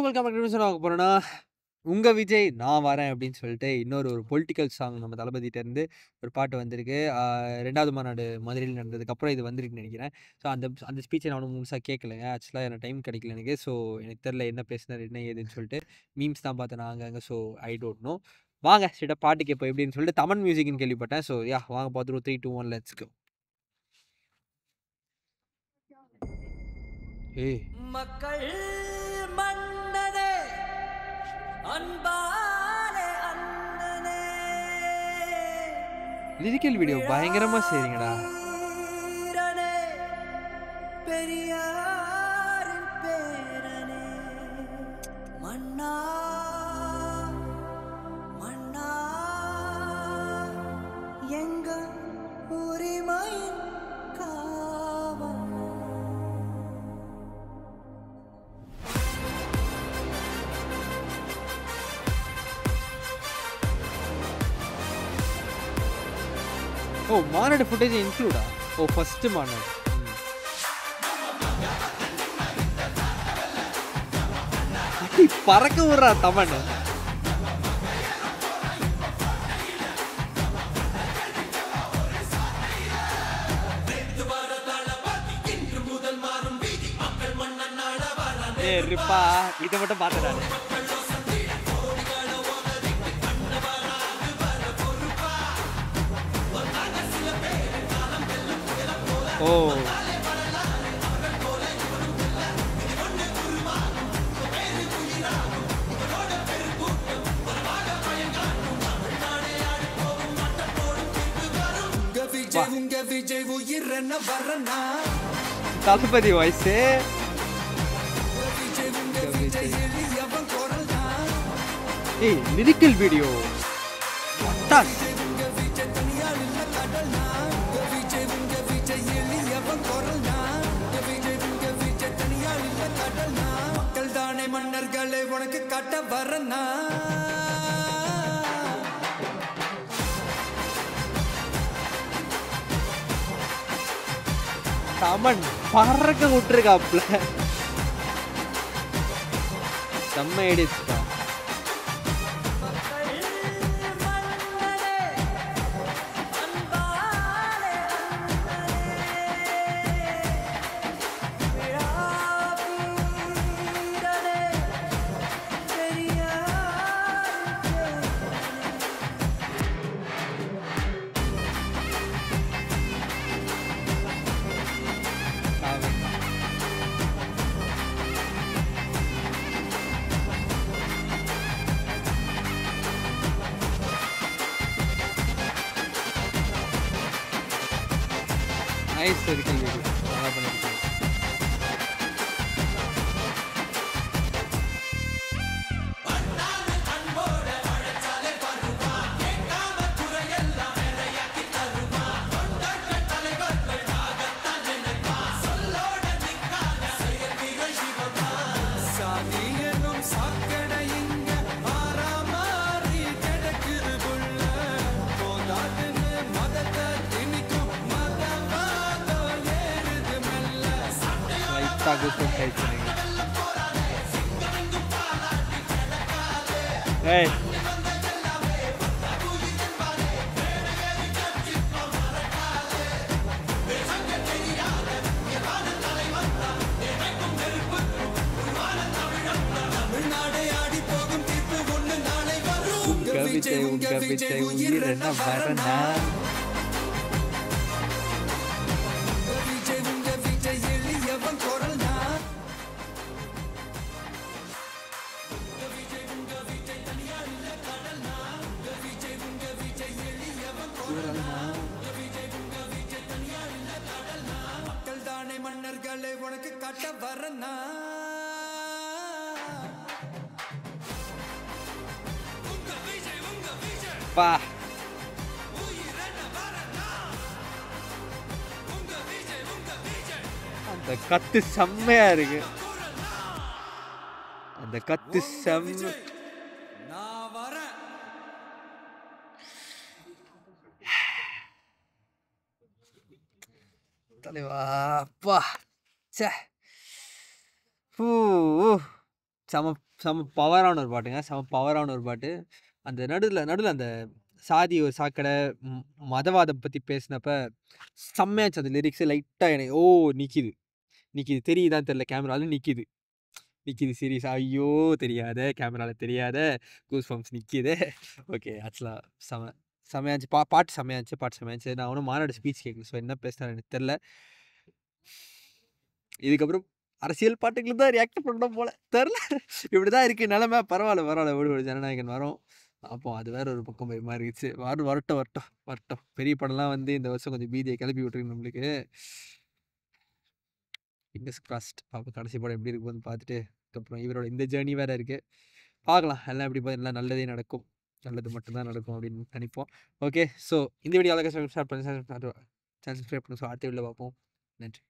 Welcome back to சொல்ல போறேன்னா உங்க விஜய் நான் வரேன் அப்படின்னு சொல்லிட்டு இன்னொரு பொலிட்டிக்கல் சாங் நம்ம தளபதிட்ட இருந்து ஒரு பாட்டு வந்திருக்கு. 2வது மாநாடு மதுரையில் நடந்ததுக்கப்புறம் இது வந்திருக்குன்னு நினைக்கிறேன். ஸோ அந்த ஸ்பீச்சை நான் முழுசா கேட்கலங்க. ஆக்சுவலாக எனக்கு டைம் கிடைக்கல எனக்கு. ஸோ எனக்கு தெரில என்ன பேசினார் என்ன ஏதுன்னு சொல்லிட்டு மீம்ஸ் தான் பார்த்தேன் நான் அங்கங்கே. So I don't know. வாங்க ஸ்ட்ரெயிட்டாக பாட்டு கேட்போம் எப்படின்னு சொல்லிட்டு தமிழ் மியூசிக்னு கேள்விப்பட்டேன். ஸோ யா வாங்க பார்த்துருவோம். 3, 2, 1 லெட்ஸ் கோ. ஏய் மக்கள் மன்னனே அன்பாலே அண்ணனே லிரிக்கல் வீடியோ பயங்கரமா செய்றீங்கடா. வீரனே, பெரியாரின் பேரனே மன்னா மன்னா எங்க உரிமையின் காவல். ஓ மாநாடு ஃபுட்டேஜ் இன்க்ளூடா? ஓ ஃபர்ஸ்ட் மாநாடு. பறக்க விடுறா தமன். இருப்பா இதை மட்டும் பார்த்தேன். ஓ தளபதி வாய்ஸ். ஏய் லிரிக்கல் வீடியோ மக்கள் தானே மன்னர்களை உனக்கு காட்ட வரனா. தமன் பறக்க விட்டுருக்காப்ல. செம்ம ஐடியாஸ்ப்பா. நைஸ் லிரிக்கல் வீடியோ நல்லா பண்ணிருக்கீங்க. Hey. உங்க விஜய் உயிர் என்ன வரனா. மக்கள் தானே மன்னர்களை உனக்கு காட்ட வரனா. பா அந்த கத்து செம்மையா இருக்கு. அந்த கத்து செம்ம. நான் வரேன். தலைவா அப்பா சே. செம செம பவரான ஒரு பாட்டுங்க. செம பவரான ஒரு பாட்டு. அந்த நடுவுல நடுவுல அந்த சாதி ஒரு சாக்கடை, ம் மதவாதம் பத்தி பேசினப்ப செம்மையா இருந்துச்சு அந்த லிரிக்ஸ். லைட்டா எனக்கு நிக்கிது. நிக்கிது. தெரியுதான்னு தெரியல. கேமரால நிக்கிது. நிக்கிது சீரியஸா. ஐயோ! தெரியாத, கேமரால தெரியாத, கூஸ் பம்ப்ஸ் நிக்கிதே. ஓகே. ஆக்சுவலா செம செமையா இருந்துச்சு. பாட்டு செமையா இருந்துச்சு. பாட்டு செமையா இருந்துச்சு. நான் இன்னும் மாநாடு ஸ்பீச் கேட்கல. ஸோ என்ன பேசினாரு எனக்கு தெரியல. இதுக்கப்புறம் அரசியல் பாட்டுங்களுக்கு தான் ரியாக்ட் பண்ணணும் போல. தெரியல. இப்படிதான் இருக்கு நிலைமை. பரவால்ல, பரவால்ல. விடு, விடு. ஜனநாயகன் வரும். பார்ப்போம். அது வேற ஒரு பக்கம் பயமா இருந்துச்சு. வரட்டும், வரட்டும், வரட்டும். பெரிய படம்லாம் வந்து இந்த வருஷம் கொஞ்சம் பீதிய கிளப்பி விட்டுருக்கு நம்மளுக்கு. Fingers crossed. பார்ப்போம் கடைசி படம் எப்படி இருக்கு போதுன்னு பார்த்துட்டு, அதுக்கப்புறம் இவரோட இந்த ஜேர்னி வேற இருக்கு. பார்க்கலாம். எல்லாம் எப்படி போகுது, எல்லாம் நல்லதே நடக்கும். நல்லது மட்டும் தான் நடக்கும் அப்படின்னு நினைப்போம். ஓகே. ஸோ இந்த வீடியோ அழகா ஸ்டார்ட் பண்ணி சேனல் சப்ஸ்கிரைப் பண்ணுங்க. ஸோ அடுத்த வீடியோல பார்ப்போம். நன்றி.